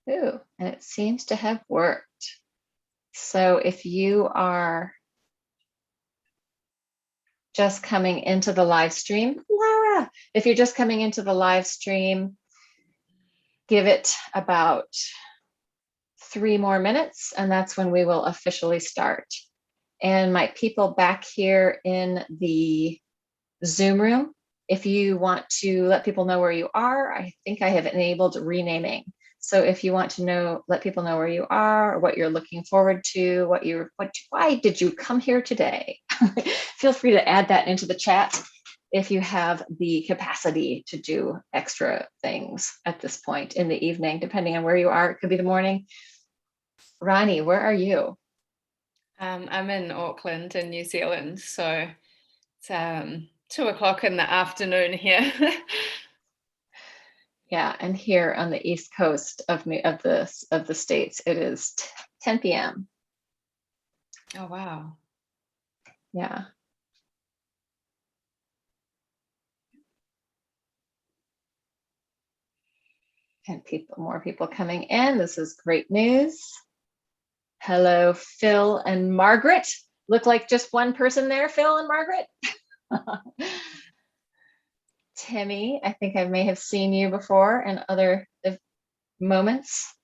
Ooh, and it seems to have worked. So if you are just coming into the live stream, Laura, if you're just coming into the live stream, give it about 3 more minutes, and that's when we will officially start. And my people back here in the Zoom room, if you want to let people know where you are, I think I have enabled renaming. So if you want to let people know where you are, or what you're looking forward to, why did you come here today? Feel free to add that into the chat if you have the capacity to do extra things at this point in the evening, depending on where you are. It could be the morning. Rani, where are you? I'm in Auckland in New Zealand, so it's 2 o'clock in the afternoon here. Yeah, and here on the East Coast of the States, it is 10 p.m. Oh, wow. Yeah. And more people coming in. This is great news. Hello, Phil and Margaret. Look like just one person there, Phil and Margaret. Timmy, I think I may have seen you before in other moments.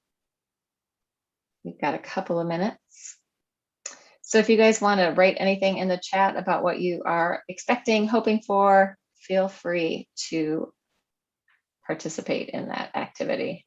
We've got a couple of minutes. So if you guys want to write anything in the chat about what you are expecting, hoping for, feel free to participate in that activity.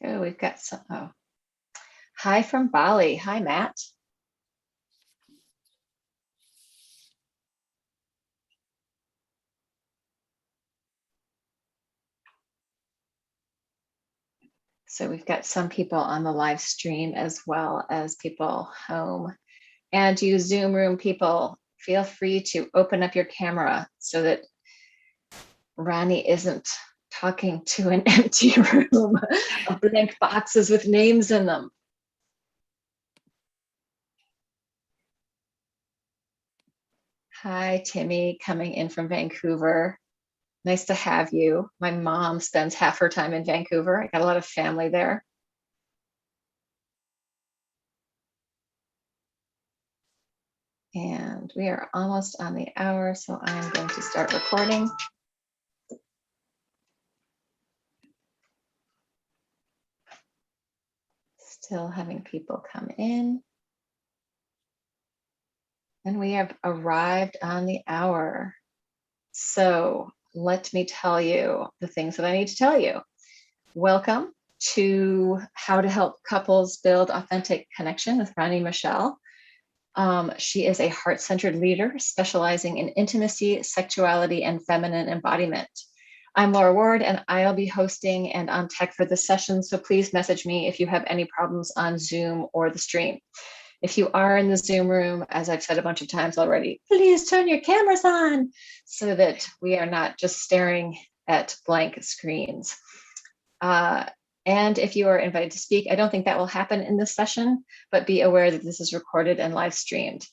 Oh, we've got some. Oh, hi from Bali. Hi, Matt. So we've got some people on the live stream as well as people home. And you Zoom room people, feel free to open up your camera so that Rani isn't talking to an empty room of blank boxes with names in them. Hi, Timmy, coming in from Vancouver. Nice to have you. My mom spends half her time in Vancouver. I got a lot of family there. And we are almost on the hour, so I'm going to start recording. Still having people come in. And we have arrived on the hour. So let me tell you the things that I need to tell you. Welcome to How to Help Couples Build Authentic Connection with Rani Michelle. She is a heart-centered leader specializing in intimacy, sexuality, and feminine embodiment. I'm Laura Ward, and I'll be hosting and on tech for this session, so please message me if you have any problems on Zoom or the stream. If you are in the Zoom room, as I've said a bunch of times already, please turn your cameras on so that we are not just staring at blank screens. And if you are invited to speak, I don't think that will happen in this session, but be aware that this is recorded and live streamed.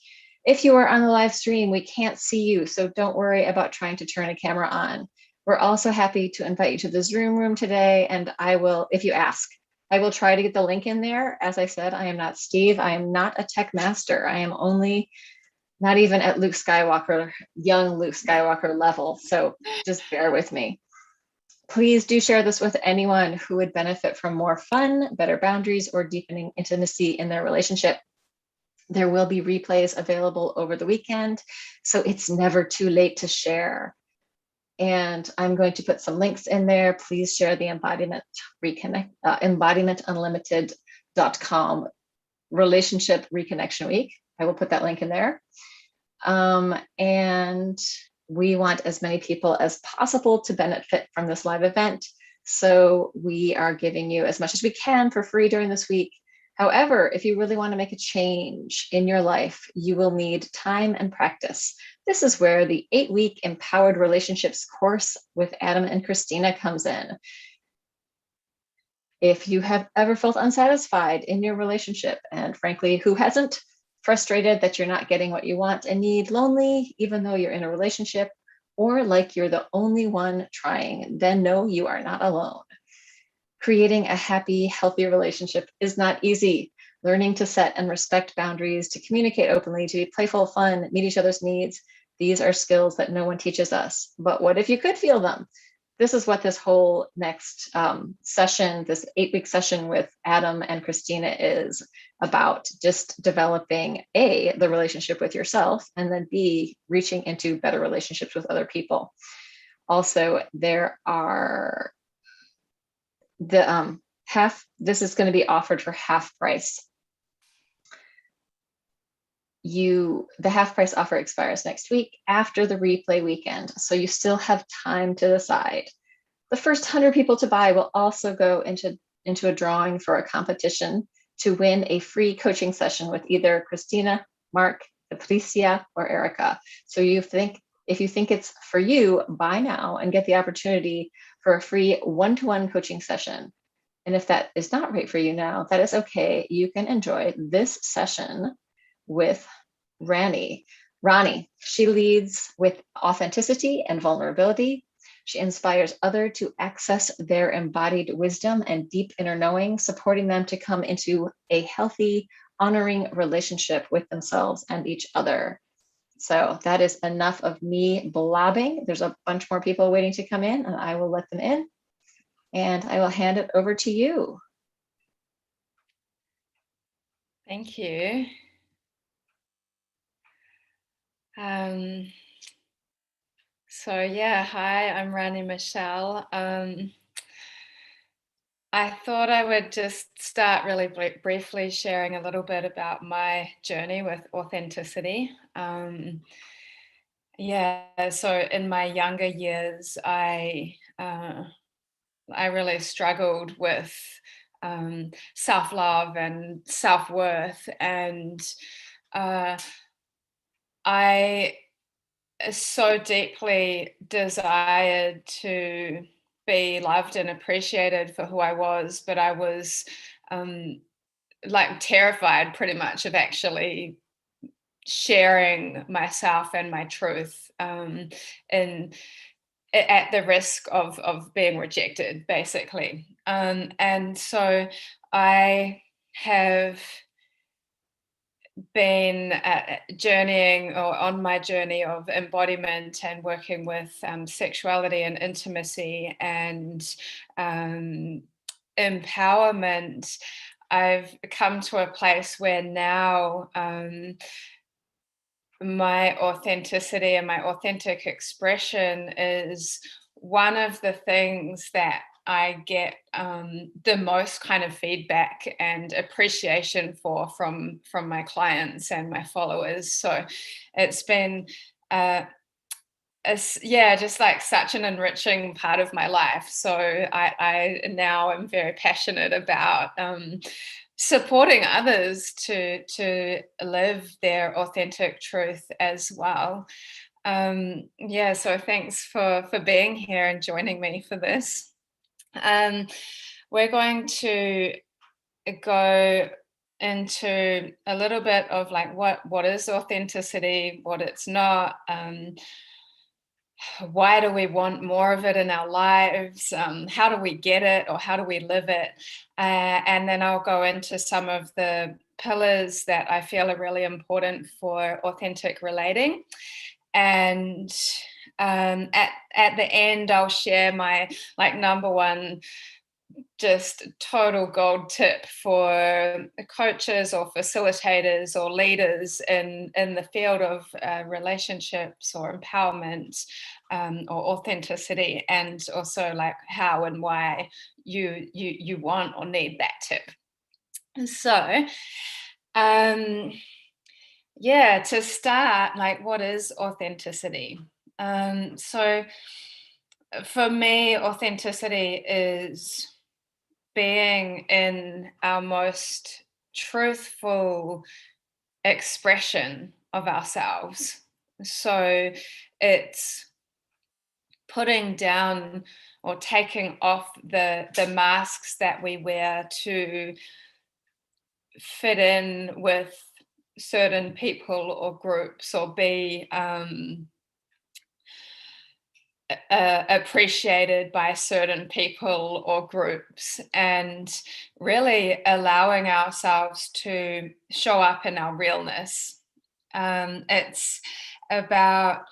If you are on the live stream, we can't see you, so don't worry about trying to turn a camera on. We're also happy to invite you to the Zoom room today, and I will, if you ask, I will try to get the link in there. As I said, I am not Steve. I am not a tech master. I am only not even at Luke Skywalker, young Luke Skywalker level. So just bear with me. Please do share this with anyone who would benefit from more fun, better boundaries, or deepening intimacy in their relationship. There will be replays available over the weekend, so it's never too late to share. And I'm going to put some links in there. Please share the embodimentunlimited.com Relationship Reconnection Week. I will put that link in there. And We want as many people as possible to benefit from this live event. So we are giving you as much as we can for free during this week. However, if you really want to make a change in your life, you will need time and practice. This is where the 8-week Empowered Relationships course with Adam and Christina comes in. If you have ever felt unsatisfied in your relationship, and frankly, who hasn't, frustrated that you're not getting what you want and need, lonely, even though you're in a relationship, or like you're the only one trying, then know you are not alone. Creating a happy, healthy relationship is not easy. Learning to set and respect boundaries, to communicate openly, to be playful, fun, meet each other's needs. These are skills that no one teaches us. But what if you could feel them? This is what this whole next session, this 8-week session with Adam and Christina is about. Just developing A, the relationship with yourself, and then B, reaching into better relationships with other people. Also, there are this is going to be offered for half price. The half price offer expires next week after the replay weekend, so you still have time to decide. The first 100 people to buy will also go into a drawing for a competition to win a free coaching session with either Christina, Mark, Patricia, or Erica. So if you think it's for you, buy now and get the opportunity for a free one-to-one coaching session. And if that is not right for you now, that is okay. You can enjoy this session with Rani. She leads with authenticity and vulnerability. She inspires others to access their embodied wisdom and deep inner knowing, supporting them to come into a healthy, honoring relationship with themselves and each other. So that is enough of me blabbing. There's a bunch more people waiting to come in, and I will let them in. And I will hand it over to you. Thank you. So yeah, hi, I'm Rani Michelle. I thought I would just start really briefly sharing a little bit about my journey with authenticity. So in my younger years, I really struggled with self-love and self-worth, and I so deeply desired to be loved and appreciated for who I was, but I was like terrified pretty much of actually sharing myself and my truth, and at the risk of being rejected, basically. And so I have been journeying, or on my journey of embodiment and working with sexuality and intimacy and empowerment. I've come to a place where now my authenticity and my authentic expression is one of the things that I get the most kind of feedback and appreciation for from my clients and my followers. So it's been just like such an enriching part of my life. So I now am very passionate about supporting others to live their authentic truth as well. So thanks for being here and joining me for this. We're going to go into a little bit of like what is authenticity, what it's not, why do we want more of it in our lives, how do we get it, or how do we live it, and then I'll go into some of the pillars that I feel are really important for authentic relating. And at the end, I'll share my like number one just total gold tip for coaches or facilitators or leaders in the field of relationships or empowerment, or authenticity, and also like how and why you want or need that tip. So to start, like, what is authenticity? So for me, authenticity is being in our most truthful expression of ourselves. So it's putting down or taking off the masks that we wear to fit in with certain people or groups, or be appreciated by certain people or groups, and really allowing ourselves to show up in our realness. It's about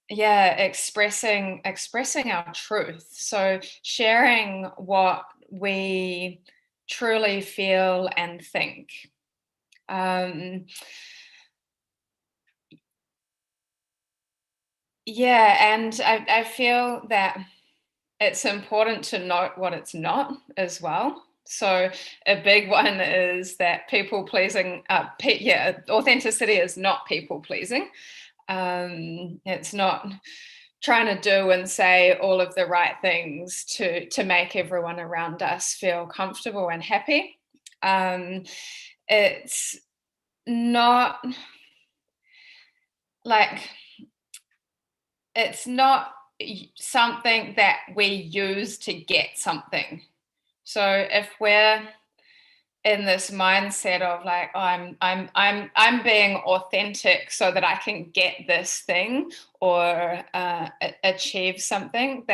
expressing our truth. So sharing what we truly feel and think. And I feel that it's important to note what it's not as well. So a big one is that people pleasing, authenticity is not people pleasing. It's not trying to do and say all of the right things to make everyone around us feel comfortable and happy. It's not like, it's not something that we use to get something. So if we're in this mindset of like, oh, I'm being authentic so that I can get this thing or achieve something,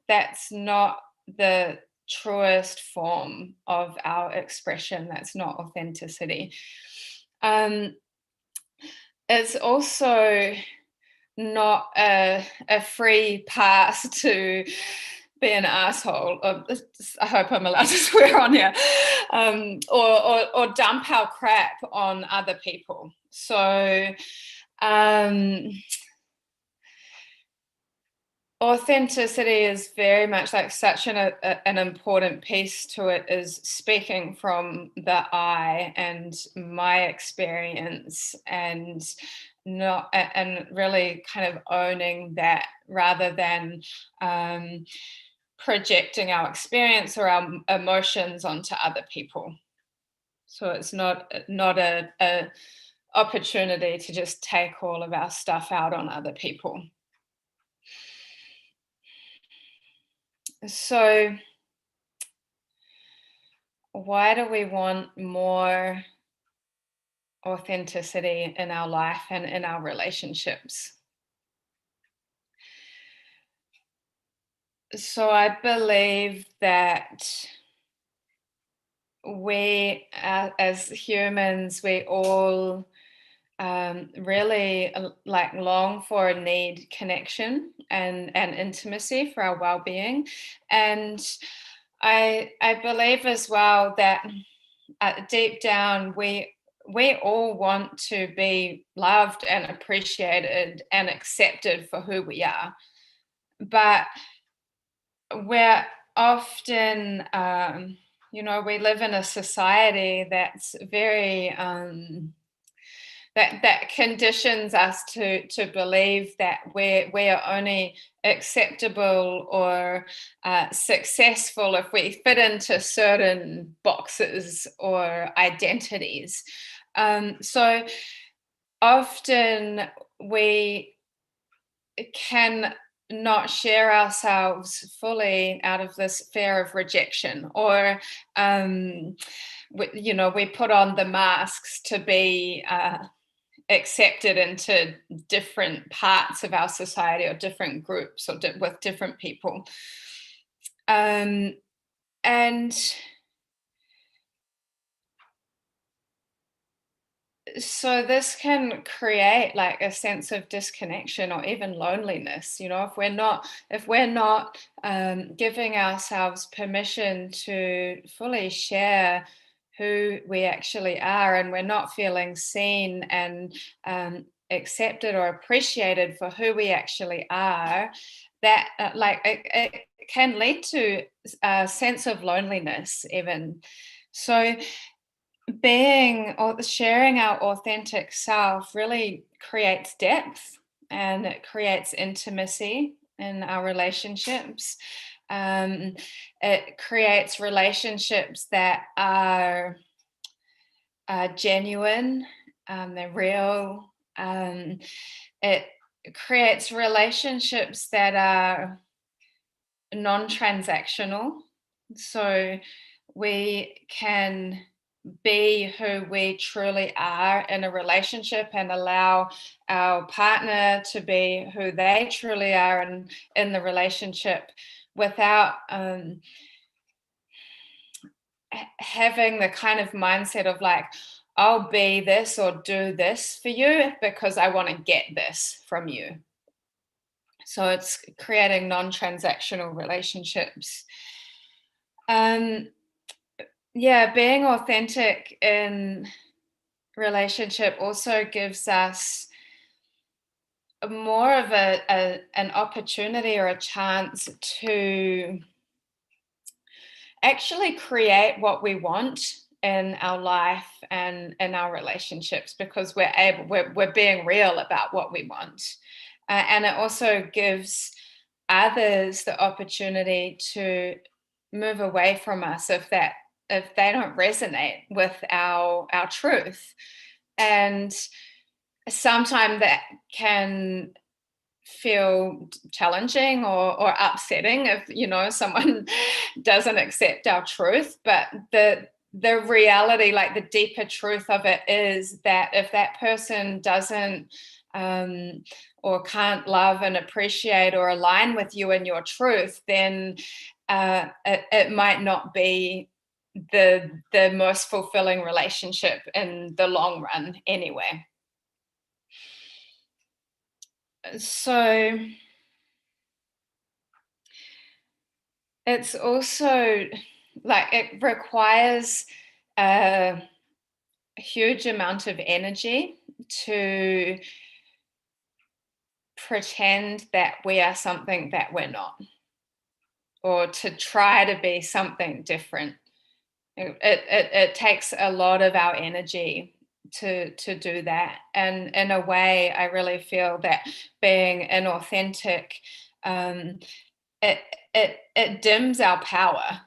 that's not the truest form of our expression. That's not authenticity. It's also not a free pass to be an asshole. I hope I'm allowed to swear on here. Or dump our crap on other people. So authenticity is very much like such an important piece to it, is speaking from the I and my experience, and really kind of owning that, rather than projecting our experience or our emotions onto other people. So it's not a opportunity to just take all of our stuff out on other people. So why do we want more authenticity in our life and in our relationships? So I believe that we, as humans, we all really like long for and need connection and intimacy for our well-being. And I believe as well that deep down we all want to be loved and appreciated and accepted for who we are. But we're often, we live in a society that's very that conditions us to believe that we're only acceptable or successful if we fit into certain boxes or identities. So often we can not share ourselves fully out of this fear of rejection, or we put on the masks to be accepted into different parts of our society or different groups or with different people. And so this can create like a sense of disconnection or even loneliness, if we're not giving ourselves permission to fully share who we actually are, and we're not feeling seen and accepted or appreciated for who we actually are, that it can lead to a sense of loneliness even. So being or sharing our authentic self really creates depth and it creates intimacy in our relationships. It creates relationships that are genuine, they're real. It creates relationships that are non-transactional. So we can be who we truly are in a relationship and allow our partner to be who they truly are in the relationship without having the kind of mindset of like, I'll be this or do this for you because I want to get this from you. So it's creating non-transactional relationships. Being authentic in relationship also gives us more of an opportunity or a chance to actually create what we want in our life and in our relationships, because we're being real about what we want. And it also gives others the opportunity to move away from us if they don't resonate with our truth. And sometimes that can feel challenging or upsetting if someone doesn't accept our truth, but the reality, like the deeper truth of it, is that if that person doesn't or can't love and appreciate or align with you and your truth, then it might not be the most fulfilling relationship in the long run anyway. So it's also like it requires a huge amount of energy to pretend that we are something that we're not, or to try to be something different. It takes a lot of our energy to do that. And in a way, I really feel that being inauthentic, it dims our power,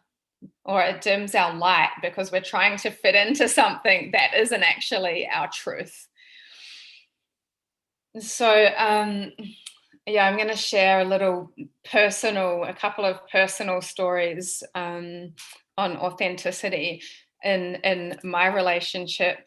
or it dims our light, because we're trying to fit into something that isn't actually our truth. So I'm going to share a couple of personal stories on authenticity in my relationship.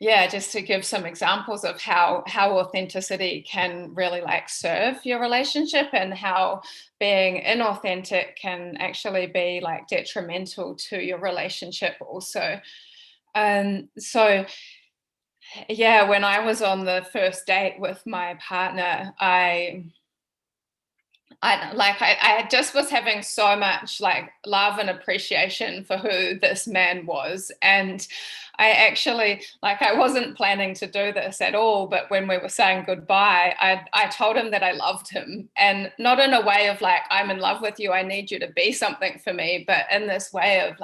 Just to give some examples of how authenticity can really serve your relationship, and how being inauthentic can actually be detrimental to your relationship also. When I was on the first date with my partner, I just was having so much love and appreciation for who this man was. And I actually, I wasn't planning to do this at all, but when we were saying goodbye, I told him that I loved him, and not in a way of I'm in love with you, I need you to be something for me, but in this way of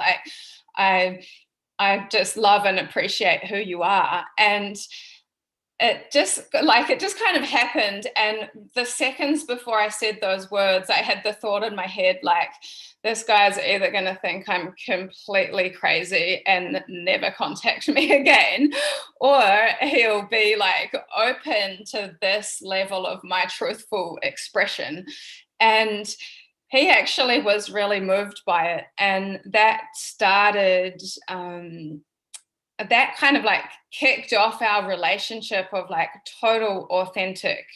I just love and appreciate who you are. And it just kind of happened. And the seconds before I said those words, I had the thought in my head, this guy's either going to think I'm completely crazy and never contact me again, or he'll be open to this level of my truthful expression. And he actually was really moved by it. And that started, that kind of kicked off our relationship of total authentic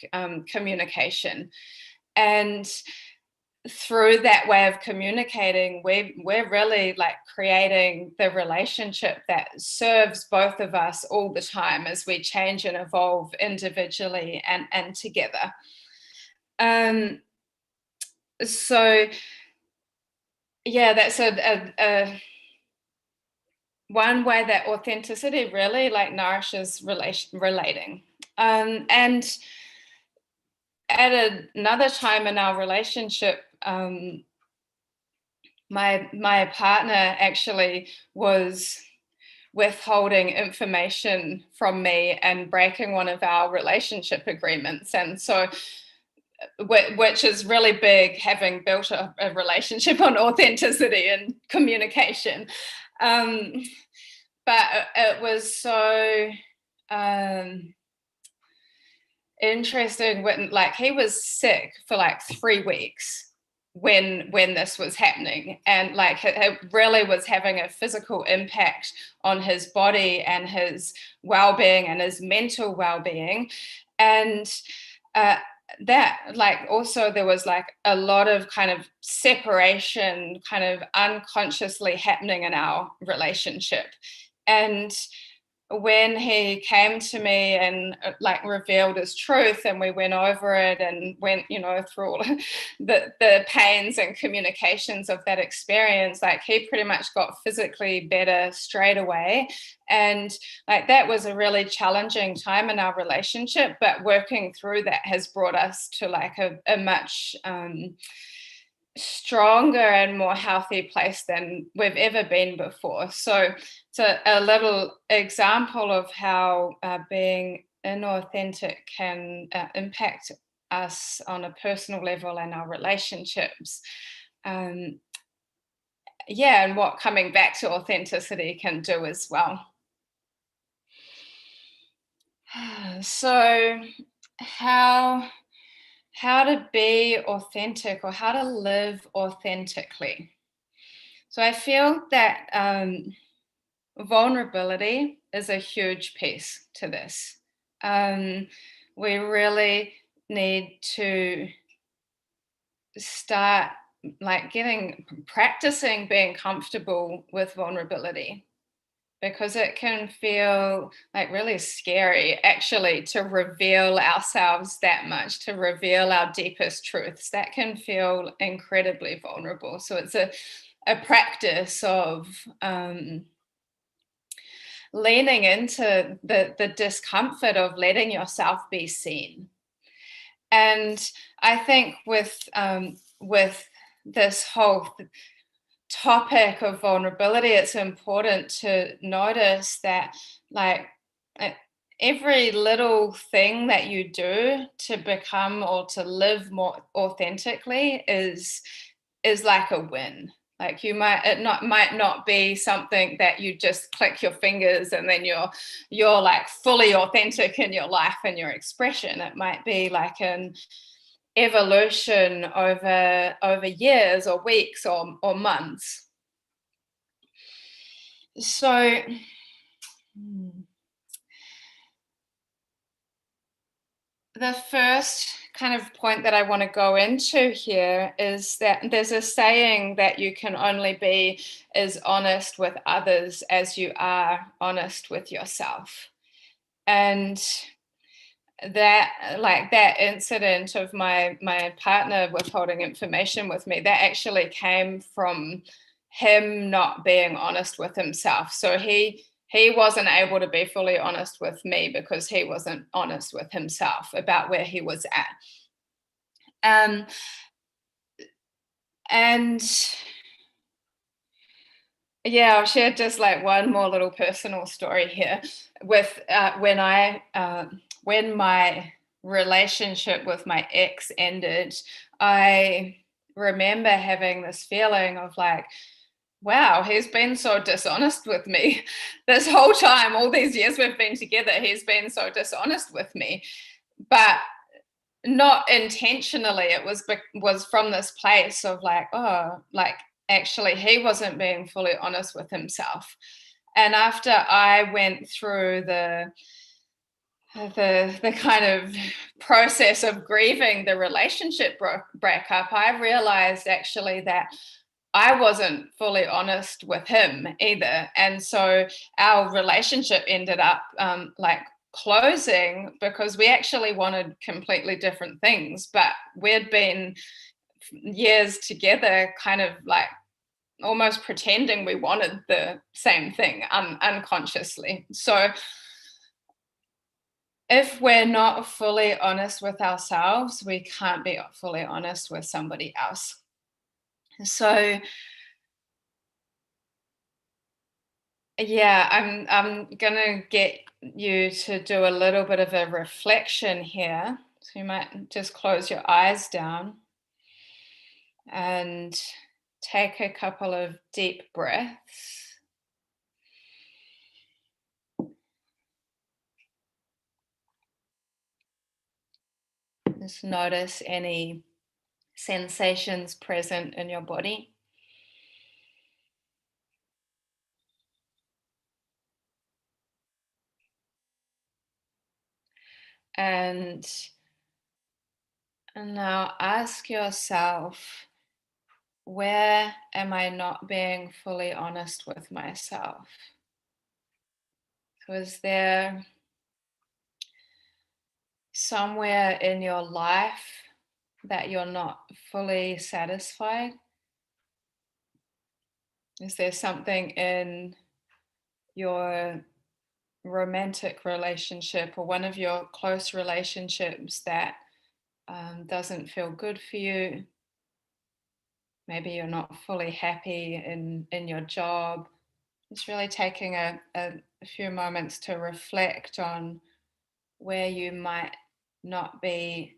communication. And through that way of communicating, we're really creating the relationship that serves both of us all the time as we change and evolve individually and together. That's a one way that authenticity really nourishes relating. And at another time in our relationship, my partner actually was withholding information from me and breaking one of our relationship agreements. And so, which is really big, having built a relationship on authenticity and communication. But it was so interesting when, like, he was sick for like 3 weeks when this was happening, and like it really was having a physical impact on his body and his well-being and his mental well-being. And that, like, also there was like a lot of kind of separation kind of unconsciously happening in our relationship. And when he came to me and like revealed his truth, and we went over it and went, you know, through all the pains and communications of that experience, like he pretty much got physically better straight away. And like that was a really challenging time in our relationship, but working through that has brought us to like a much stronger and more healthy place than we've ever been before. So it's a little example of how being inauthentic can impact us on a personal level and our relationships. And what coming back to authenticity can do as well. So how to be authentic, or how to live authentically. So I feel that vulnerability is a huge piece to this. We really need to start like practicing being comfortable with vulnerability, because it can feel like really scary actually to reveal ourselves that much, to reveal our deepest truths. That can feel incredibly vulnerable. So it's a practice of leaning into the discomfort of letting yourself be seen. And I think with this whole topic of vulnerability, it's important to notice that like every little thing that you do to become or to live more authentically is like a win. Like might not be something that you just click your fingers and then you're like fully authentic in your life and your expression. It might be like an evolution over years or weeks or months. So the first kind of point that I want to go into here is that there's a saying that you can only be as honest with others as you are honest with yourself. And that incident of my partner withholding information with me, that actually came from him not being honest with himself. So he wasn't able to be fully honest with me because he wasn't honest with himself about where he was at. And yeah, I'll share just like one more little personal story here with when my relationship with my ex ended. I remember having this feeling of like, wow, he's been so dishonest with me this whole time. All these years we've been together, he's been so dishonest with me, but not intentionally. It was from this place of like, oh, like actually he wasn't being fully honest with himself. And after I went through the kind of process of grieving the relationship breakup, I realized actually that I wasn't fully honest with him either. And so our relationship ended up like closing because we actually wanted completely different things, but we'd been years together kind of like almost pretending we wanted the same thing unconsciously. So if we're not fully honest with ourselves, we can't be fully honest with somebody else. So Yeah, I'm gonna get you to do a little bit of a reflection here. So you might just close your eyes down and take a couple of deep breaths. Just notice any sensations present in your body. And, and now ask yourself, where am I not being fully honest with myself? So is there somewhere in your life that you're not fully satisfied? Is there something in your romantic relationship or one of your close relationships that doesn't feel good for you? Maybe you're not fully happy in your job. It's really taking a few moments to reflect on where you might not be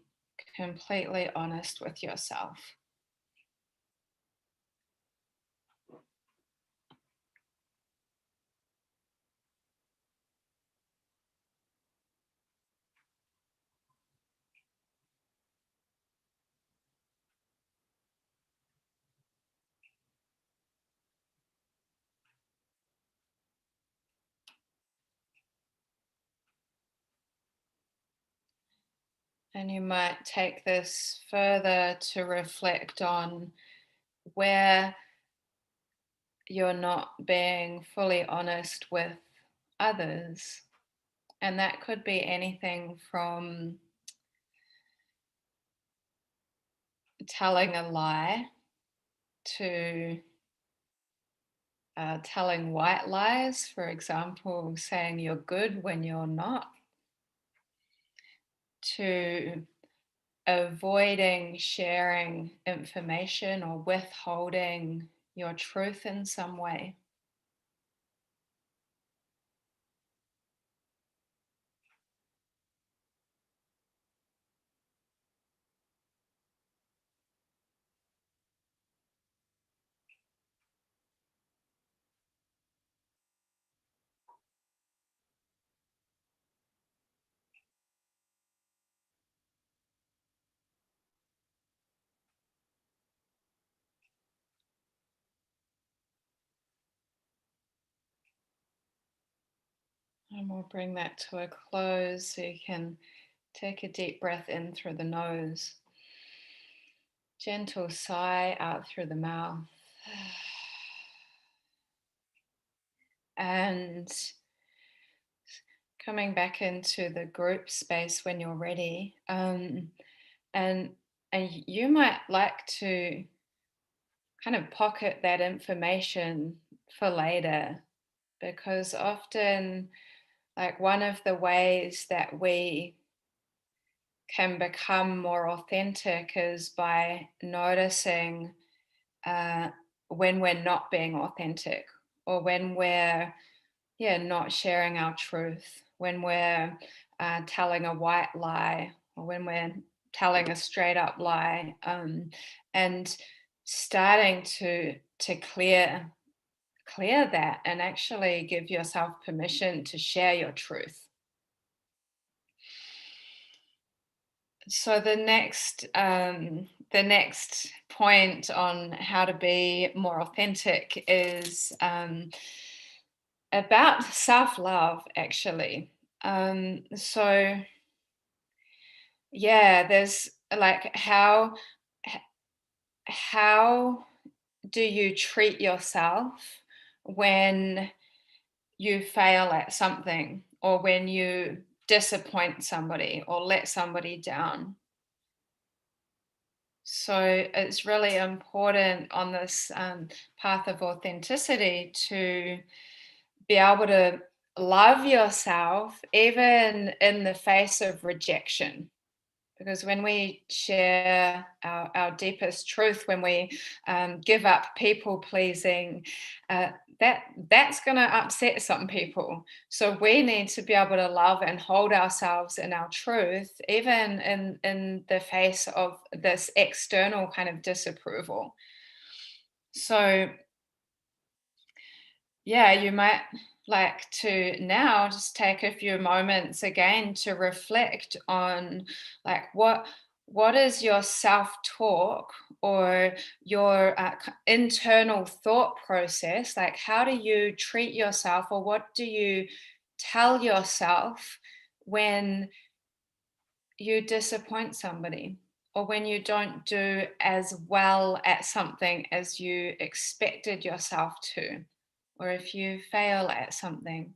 completely honest with yourself. And you might take this further to reflect on where you're not being fully honest with others. And that could be anything from telling a lie to telling white lies, for example, saying you're good when you're not, to avoiding sharing information or withholding your truth in some way. And we'll bring that to a close so you can take a deep breath in through the nose, gentle sigh out through the mouth. And coming back into the group space when you're ready. And you might like to kind of pocket that information for later, because often, like, one of the ways that we can become more authentic is by noticing uh, when we're not being authentic, or when we're, yeah, not sharing our truth, when we're telling a white lie, or when we're telling a straight up lie, and starting to clear that and actually give yourself permission to share your truth. So the next point on how to be more authentic is about self-love, actually. So yeah, there's like how do you treat yourself when you fail at something, or when you disappoint somebody or let somebody down? So it's really important on this path of authenticity to be able to love yourself even in the face of rejection. Because when we share our deepest truth, when we give up people pleasing, that's going to upset some people. So we need to be able to love and hold ourselves in our truth, even in the face of this external kind of disapproval. So yeah, you might like to now just take a few moments again to reflect on like what is your self-talk or your internal thought process, like how do you treat yourself or what do you tell yourself when you disappoint somebody or when you don't do as well at something as you expected yourself to, or if you fail at something,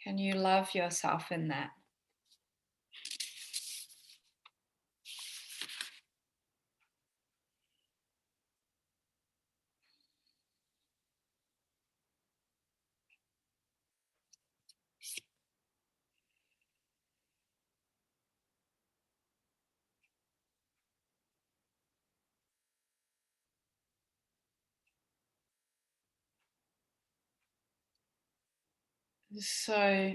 can you love yourself in that? So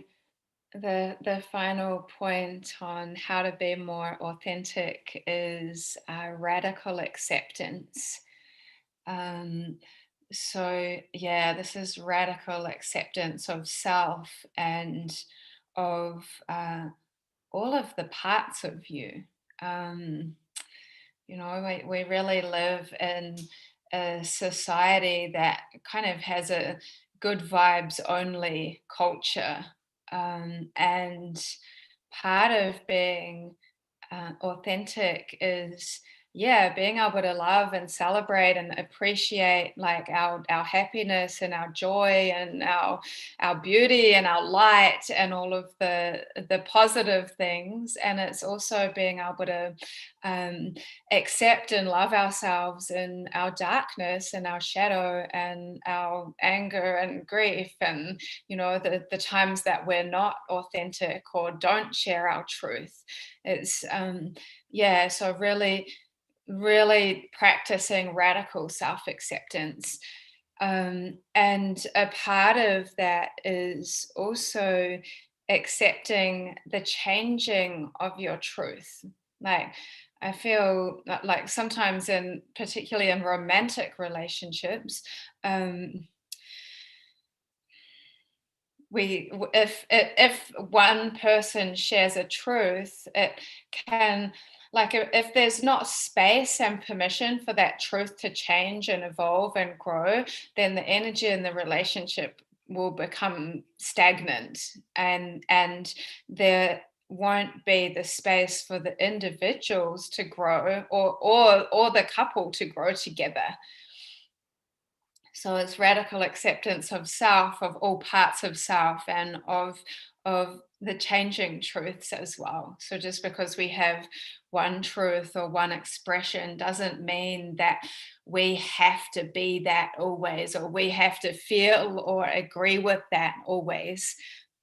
the final point on how to be more authentic is radical acceptance. Um, so yeah, this is radical acceptance of self and of all of the parts of you. Um, we really live in a society that kind of has a good vibes only culture. And part of being authentic is, yeah, being able to love and celebrate and appreciate like our happiness and our joy and our beauty and our light and all of the positive things. And it's also being able to um, accept and love ourselves in our darkness and our shadow and our anger and grief and the times that we're not authentic or don't share our truth. It's yeah, so really practicing radical self-acceptance. And a part of that is also accepting the changing of your truth. Like, I feel like sometimes particularly in romantic relationships, if one person shares a truth, it can, like, if there's not space and permission for that truth to change and evolve and grow, then the energy in the relationship will become stagnant, and there won't be the space for the individuals to grow or the couple to grow together. So it's radical acceptance of self, of all parts of self, and of the changing truths as well. So just because we have one truth or one expression doesn't mean that we have to be that always, or we have to feel or agree with that always.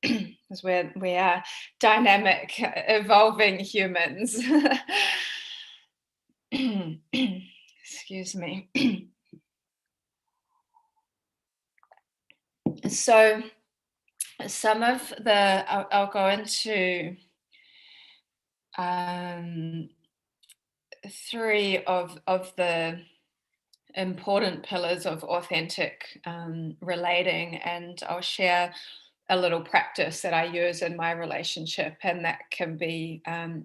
Because we are dynamic, evolving humans. Excuse me. So some of I'll go into um, three of the important pillars of authentic relating, and I'll share a little practice that I use in my relationship, and that can be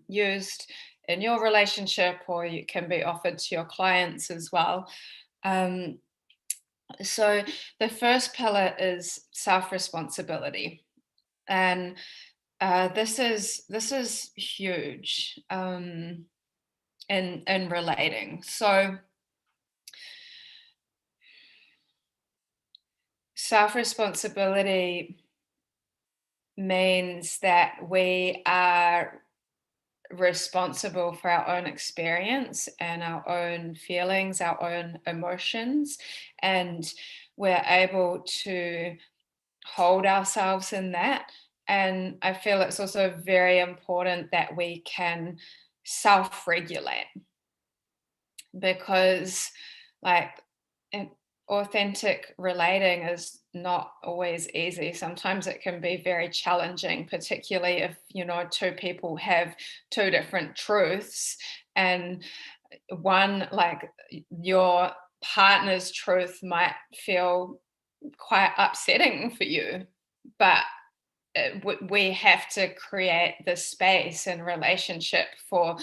used in your relationship, or it can be offered to your clients as well. So the first pillar is self-responsibility, and this is huge in relating. So self-responsibility means that we are responsible for our own experience and our own feelings, our own emotions, and we're able to hold ourselves in that. And I feel it's also very important that we can self regulate, because, like, authentic relating is not always easy. Sometimes it can be very challenging, particularly if, two people have two different truths, and one, like your partner's truth might feel quite upsetting for you, but we have to create the space and relationship for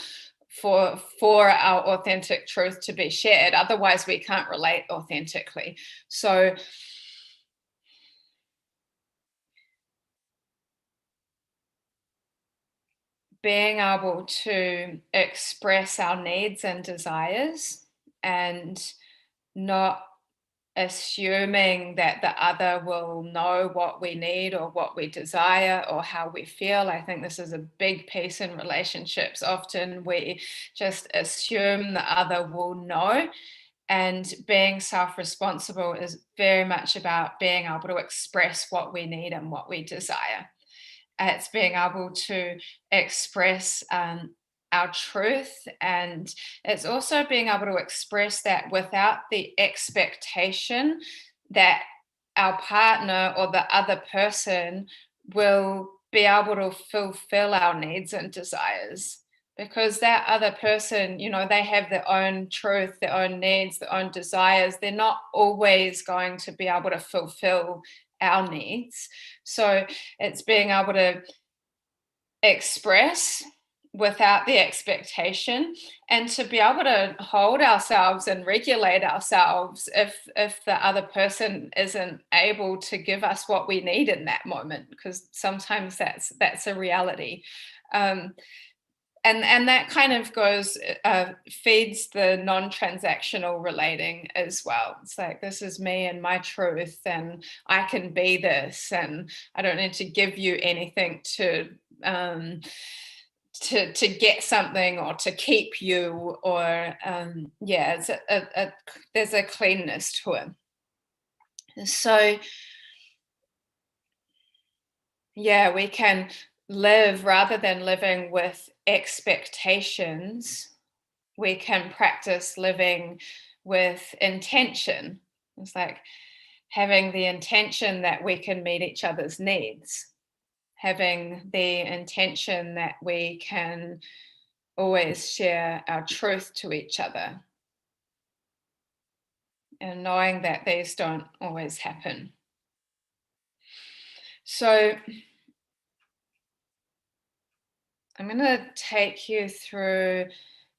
our authentic truth to be shared. Otherwise we can't relate authentically. So being able to express our needs and desires, and not assuming that the other will know what we need or what we desire or how we feel. I think this is a big piece in relationships. Often we just assume the other will know, and being self-responsible is very much about being able to express what we need and what we desire. It's being able to express our truth, and it's also being able to express that without the expectation that our partner or the other person will be able to fulfill our needs and desires, because that other person, they have their own truth, their own needs, their own desires. They're not always going to be able to fulfill our needs. So it's being able to express without the expectation, and to be able to hold ourselves and regulate ourselves if the other person isn't able to give us what we need in that moment, because sometimes that's a reality. And that kind of goes, feeds the non-transactional relating as well. It's like, this is me and my truth, and I can be this, and I don't need to give you anything to get something or to keep you, or it's there's a cleanness to it. So yeah, we can live, rather than living with expectations, we can practice living with intention. It's like having the intention that we can meet each other's needs, having the intention that we can always share our truth to each other, and knowing that these don't always happen. So I'm going to take you through,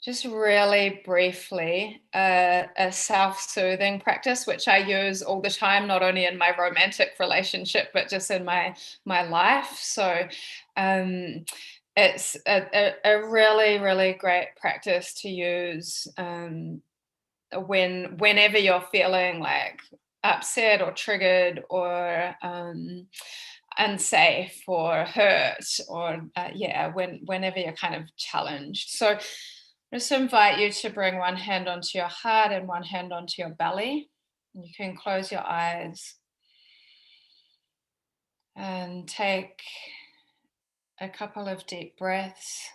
just really briefly, a self-soothing practice, which I use all the time, not only in my romantic relationship, but just in my life. So it's a really, really great practice to use whenever you're feeling like upset or triggered or unsafe or hurt, or whenever you're kind of challenged. So just invite you to bring one hand onto your heart and one hand onto your belly. You can close your eyes and take a couple of deep breaths.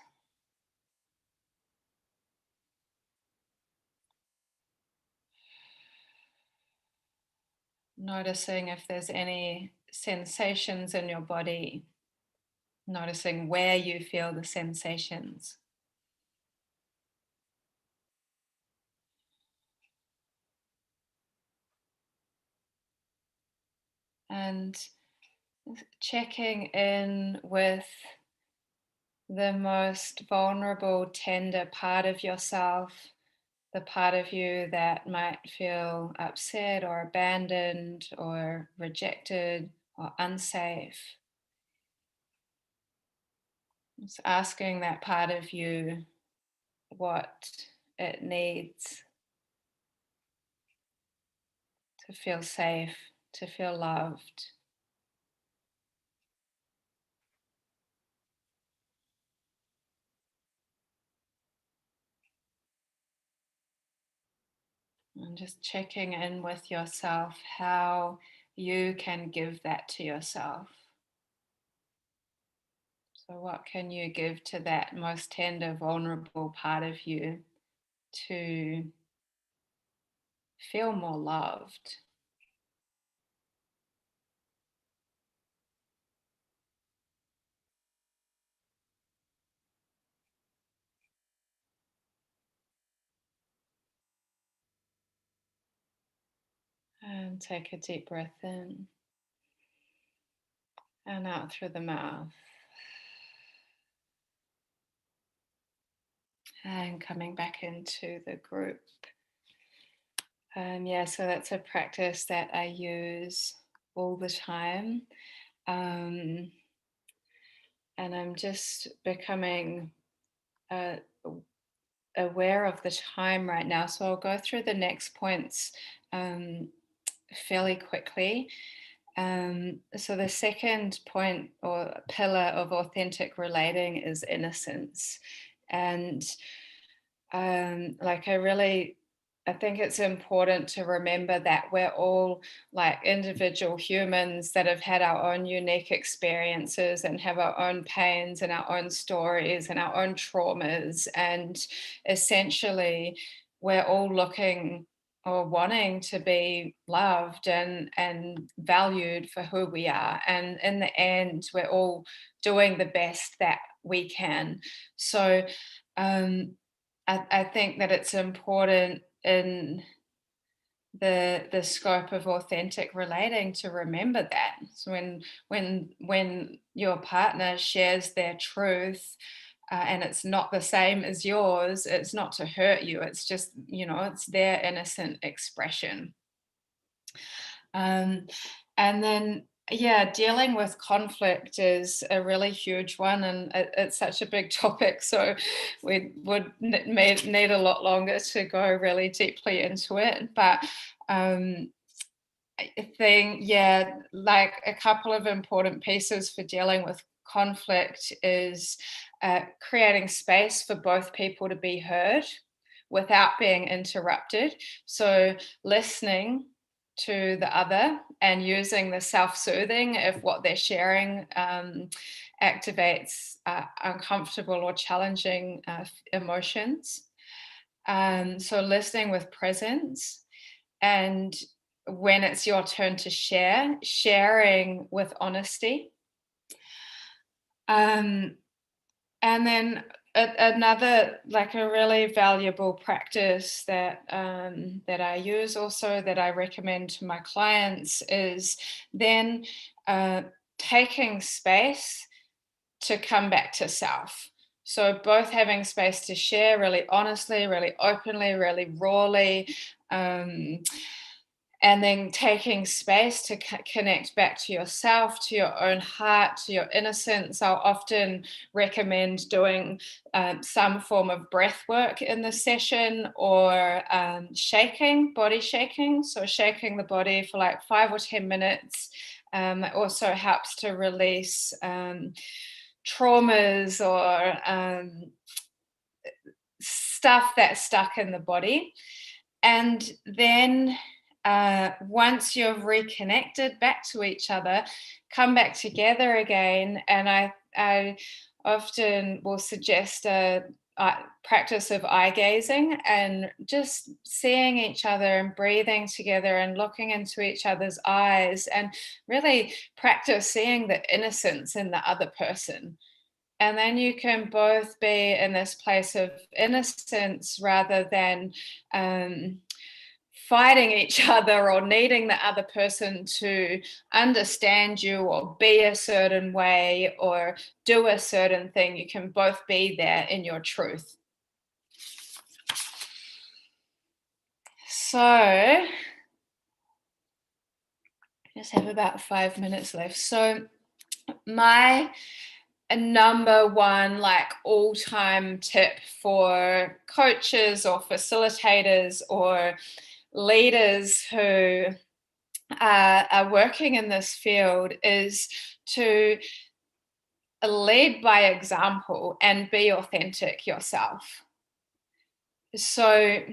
Noticing if there's any sensations in your body, noticing where you feel the sensations. And checking in with the most vulnerable, tender part of yourself, the part of you that might feel upset or abandoned or rejected or unsafe. It's asking that part of you what it needs to feel safe, to feel loved. And just checking in with yourself how you can give that to yourself. So, what can you give to that most tender, vulnerable part of you to feel more loved? And take a deep breath in and out through the mouth. And coming back into the group. So that's a practice that I use all the time. And I'm just becoming aware of the time right now. So I'll go through the next points fairly quickly. So the second point or pillar of authentic relating is innocence. And I think it's important to remember that we're all like individual humans that have had our own unique experiences and have our own pains and our own stories and our own traumas. And essentially, we're all looking or wanting to be loved and valued for who we are. And in the end, we're all doing the best that we can. So I think that it's important in the scope of authentic relating to remember that. So when your partner shares their truth and it's not the same as yours, it's not to hurt you. It's just, it's their innocent expression. And then dealing with conflict is a really huge one, and it's such a big topic, so we would need a lot longer to go really deeply into it. But I think, like a couple of important pieces for dealing with conflict is creating space for both people to be heard without being interrupted. So listening to the other and using the self-soothing if what they're sharing activates uncomfortable or challenging emotions. So listening with presence, and when it's your turn to share, sharing with honesty. And then another, like a really valuable practice that I use also, that I recommend to my clients, is then taking space to come back to self. So both having space to share really honestly, really openly, really rawly, and then taking space to connect back to yourself, to your own heart, to your innocence. I'll often recommend doing some form of breath work in the session, or body shaking. So shaking the body for like 5 or 10 minutes. It also helps to release traumas or stuff that's stuck in the body. And then once you've reconnected back to each other, come back together again. And I often will suggest a practice of eye gazing, and just seeing each other and breathing together and looking into each other's eyes, and really practice seeing the innocence in the other person. And then you can both be in this place of innocence rather than fighting each other or needing the other person to understand you or be a certain way or do a certain thing. You can both be there in your truth. So I just have about 5 minutes left. So my number one, like, all-time tip for coaches or facilitators or leaders who are working in this field is to lead by example and be authentic yourself. So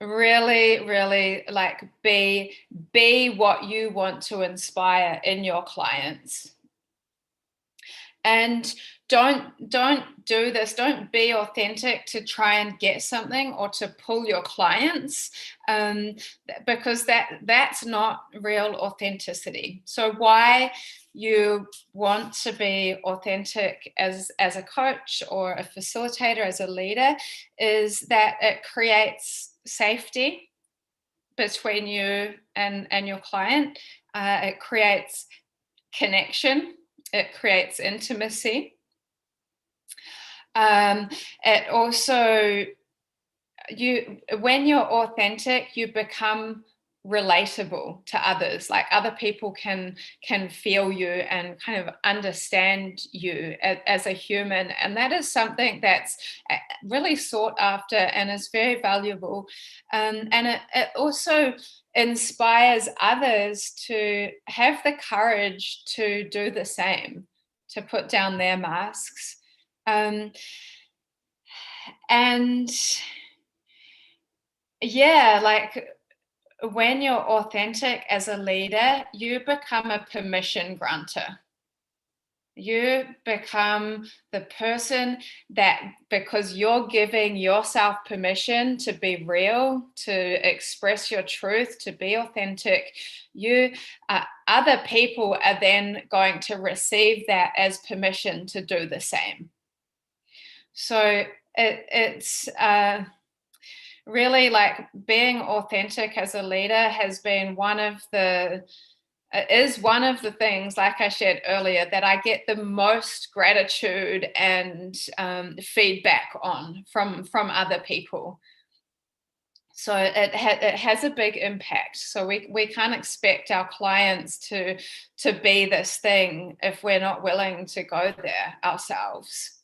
really like be what you want to inspire in your clients. And don't do this. Don't be authentic to try and get something or to pull your clients, because that's not real authenticity. So why you want to be authentic as a coach or a facilitator, as a leader, is that it creates safety between you and your client. It creates connection. It creates intimacy. It also, when you're authentic, you become relatable to others. Like, other people can feel you and kind of understand you as a human, and that is something that's really sought after and is very valuable. And it also inspires others to have the courage to do the same, to put down their masks. And yeah, like, when you're authentic as a leader, you become a permission granter. You become the person that, because you're giving yourself permission to be real, to express your truth, to be authentic, other people are then going to receive that as permission to do the same. So it's really, like, being authentic as a leader has been one of the things, like I shared earlier, that I get the most gratitude and feedback on from other people. So it has a big impact. So we can't expect our clients to be this thing if we're not willing to go there ourselves.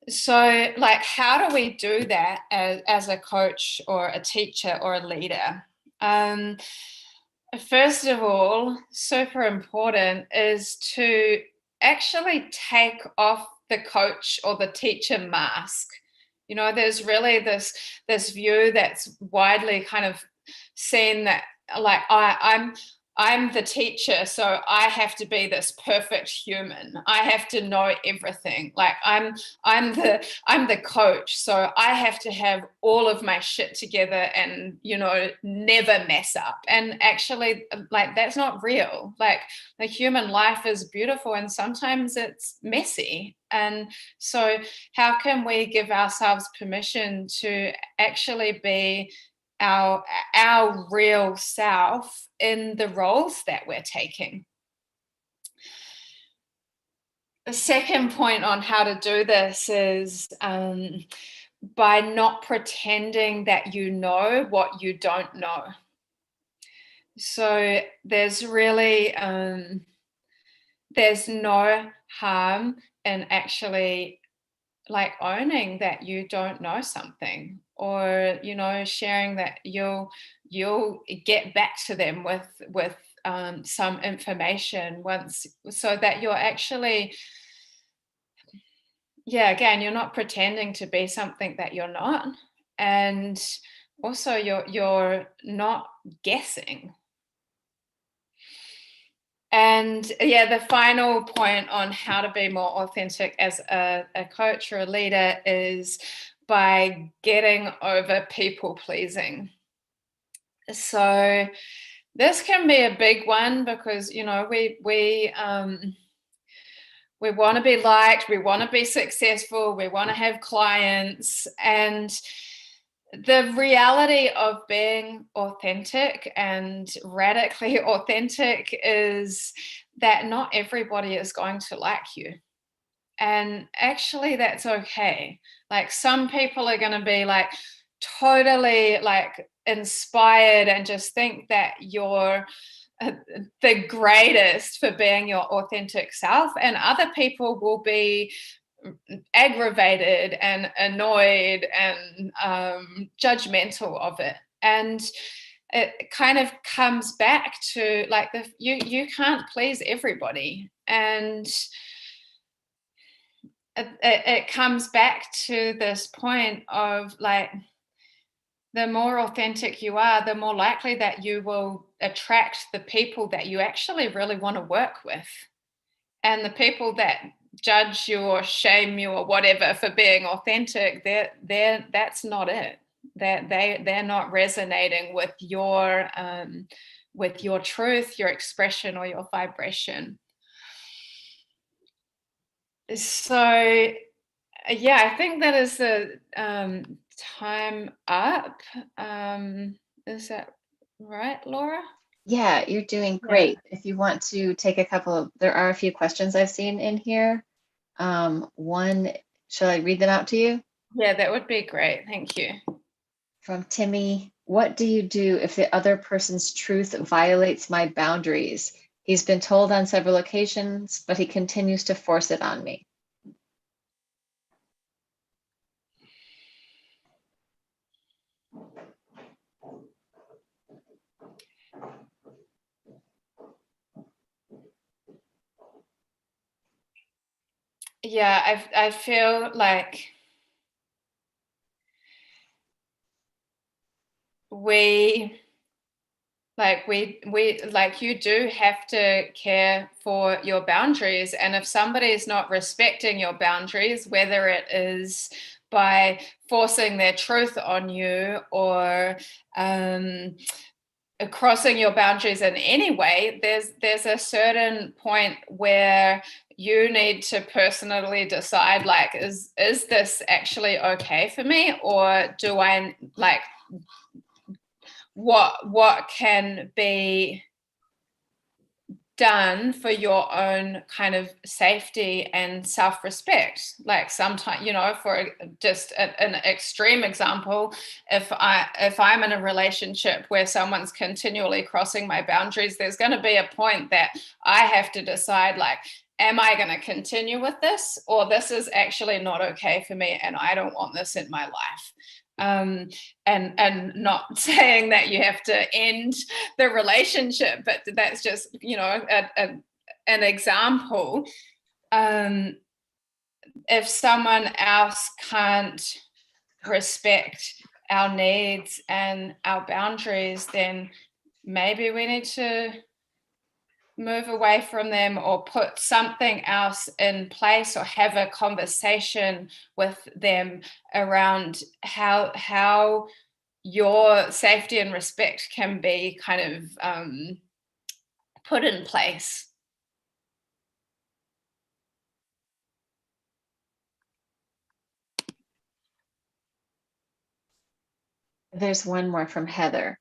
So, like, how do we do that as a coach or a teacher or a leader? First of all, super important is to actually take off the coach or the teacher mask. You know, there's really this view that's widely kind of seen that, like, I'm the teacher, so I have to be this perfect human. I have to know everything. Like, I'm the coach, so I have to have all of my shit together and, you know, never mess up. And actually, like, that's not real. Like, the human life is beautiful and sometimes it's messy. And so how can we give ourselves permission to actually be our real self in the roles that we're taking? The second point on how to do this is by not pretending that you know what you don't know. So there's really there's no harm in actually, like, owning that you don't know something, or, you know, sharing that you'll get back to them with some information once, so that you're actually, yeah, again, you're not pretending to be something that you're not, and also you're not guessing. And yeah, the final point on how to be more authentic as a coach or a leader is by getting over people pleasing. So this can be a big one, because, you know, we want to be liked, we want to be successful, we want to have clients, and the reality of being authentic and radically authentic is that not everybody is going to like you. And actually, that's okay. Like, some people are going to be, like, totally, like, inspired and just think that you're the greatest for being your authentic self, and other people will be aggravated and annoyed and judgmental of it. And it kind of comes back to, like, you can't please everybody, and it comes back to this point of, like, the more authentic you are, the more likely that you will attract the people that you actually really want to work with. And the people that judge you or shame you or whatever for being authentic, that's not it. They're not resonating with your with your truth, your expression, or your vibration. So yeah, I think that is the time up. Is that right, Laura? Yeah, you're doing Yeah. great. If you want to take a couple of, there are a few questions I've seen in here. One, shall I read them out to you? Yeah, that would be great. Thank you. From Timmy, what do you do if the other person's truth violates my boundaries? He's been told on several occasions, but he continues to force it on me. Yeah, I feel like we like you do have to care for your boundaries, and if somebody is not respecting your boundaries, whether it is by forcing their truth on you or crossing your boundaries in any way, there's a certain point where you need to personally decide, like, is this actually okay for me, or do I like what can be done for your own kind of safety and self-respect. Like sometimes, for just an extreme example, if I'm in a relationship where someone's continually crossing my boundaries, there's going to be a point that I have to decide, like, am I going to continue with this, or this is actually not okay for me and I don't want this in my life. And not saying that you have to end the relationship, but that's just an example. If someone else can't respect our needs and our boundaries, then maybe we need to move away from them or put something else in place, or have a conversation with them around how your safety and respect can be kind of put in place. There's one more from Heather.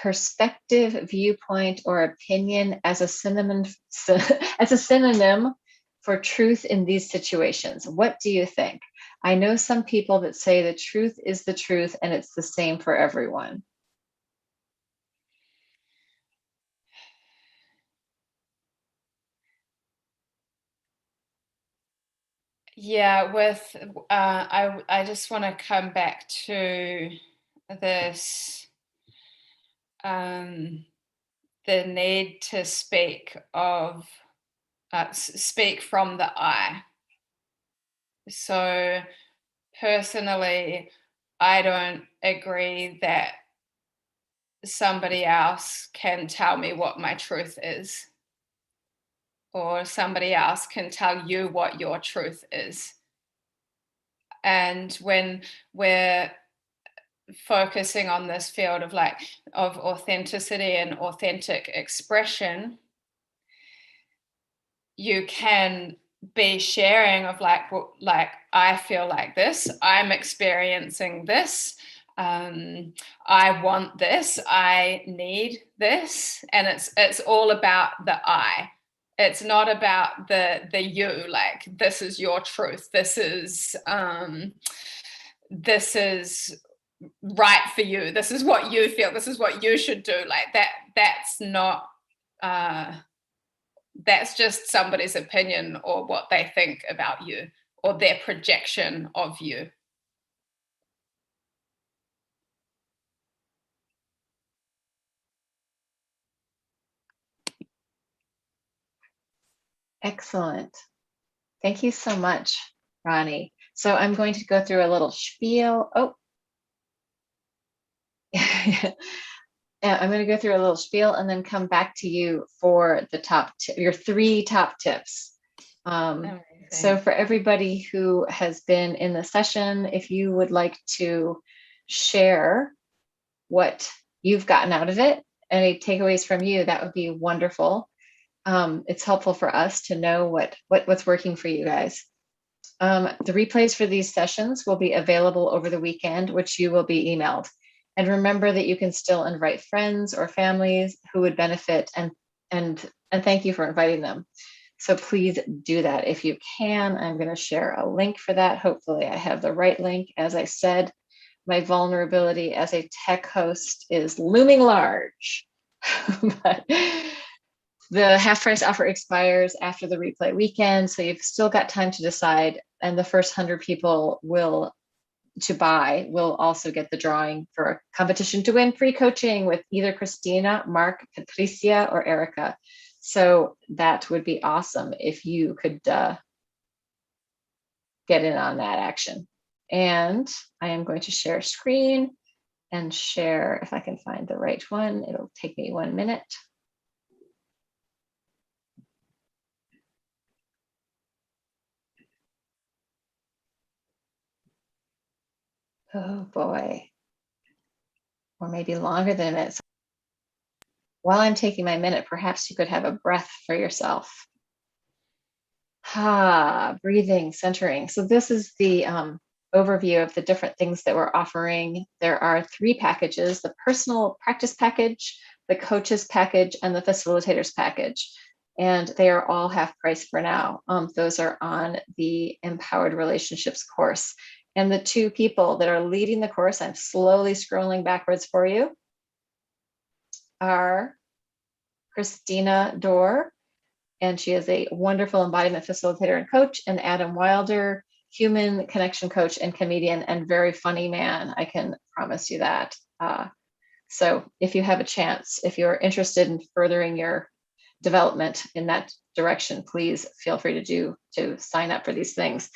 Perspective, viewpoint, or opinion as a synonym for truth in these situations. What do you think? I know some people that say the truth is the truth and it's the same for everyone. Yeah, I just want to come back to this, the need to speak from the I. So personally, I don't agree that somebody else can tell me what my truth is, or somebody else can tell you what your truth is. And when we're focusing on this field of authenticity and authentic expression, you can be sharing of like I feel like this, I'm experiencing this, I want this, I need this, and it's all about the I. It's not about the you, like this is your truth, this is right for you, this is what you feel, this is what you should do. Like that's not that's just somebody's opinion or what they think about you or their projection of you. Excellent. Thank you so much, Rani. So I'm going to go through a little spiel. Oh, I'm going to go through a little spiel and then come back to you for the your 3 top tips. So for everybody who has been in the session, if you would like to share what you've gotten out of it any takeaways from you, that would be wonderful. It's helpful for us to know what's working for you guys. The replays for these sessions will be available over the weekend, which you will be emailed. And remember that you can still invite friends or families who would benefit, and thank you for inviting them. So please do that if you can. I'm going to share a link for that. Hopefully I have the right link. As I said, my vulnerability as a tech host is looming large. But the half price offer expires after the replay weekend, so you've still got time to decide. And the first 100 people will also get the drawing for a competition to win free coaching with either Christina, Mark, Patricia, or Erica. So that would be awesome if you could get in on that action. And I am going to share screen and share, if I can find the right one, it'll take me 1 minute. Oh boy, or maybe longer than a minute. So while I'm taking my minute, perhaps you could have a breath for yourself. Breathing, centering. So this is the overview of the different things that we're offering. There are 3 packages: the personal practice package, the coaches package, and the facilitators package. And they are all half price for now. Those are on the Empowered Relationships course. And the 2 people that are leading the course, I'm slowly scrolling backwards for you, are Christina Dorr, and she is a wonderful embodiment facilitator and coach, and Adam Wilder, human connection coach and comedian and very funny man. I can promise you that. So if you have a chance, if you're interested in furthering your development in that direction, please feel free to sign up for these things.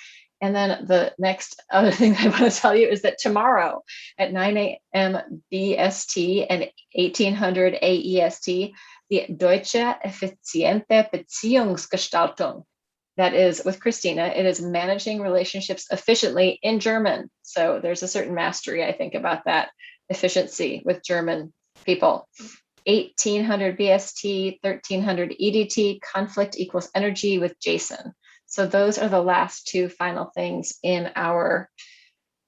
And then the next other thing I want to tell you is that tomorrow at 9 a.m. BST and 1800 AEST, the Deutsche effiziente Beziehungsgestaltung, that is with Christina. It is managing relationships efficiently in German. So there's a certain mastery, I think, about that efficiency with German people. 1800 BST, 1300 EDT, conflict equals energy with Jason. So those are the last 2 final things in our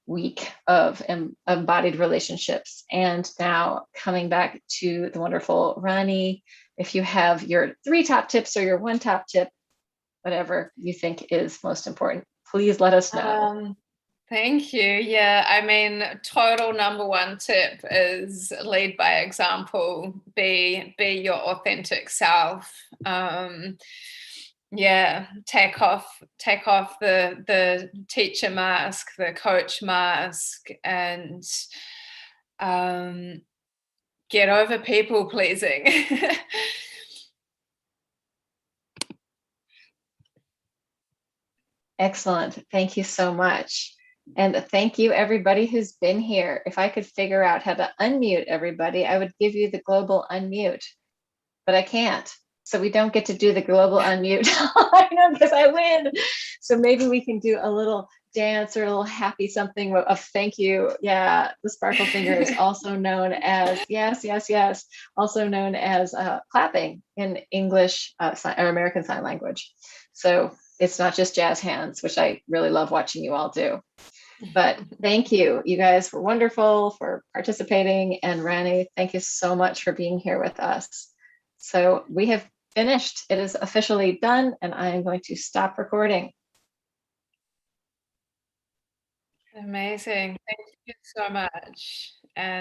week of embodied relationships. And now coming back to the wonderful Rani, if you have your 3 top tips or your 1 top tip, whatever you think is most important, please let us know. Thank you. Yeah, I mean, total number 1 tip is lead by example. Be your authentic self. Yeah, take off the teacher mask, the coach mask, and get over people pleasing. Excellent. Thank you so much. And thank you, everybody who's been here. If I could figure out how to unmute everybody, I would give you the global unmute, but I can't. So we don't get to do the global unmute. I know, because I win. So maybe we can do a little dance or a little happy something of thank you. Yeah, the sparkle finger is also known as, yes, also known as clapping in English or American Sign Language. So it's not just jazz hands, which I really love watching you all do. But thank you. You guys were wonderful for participating. And Rani, thank you so much for being here with us. So we have finished. It is officially done, and I am going to stop recording. Amazing. Thank you so much. And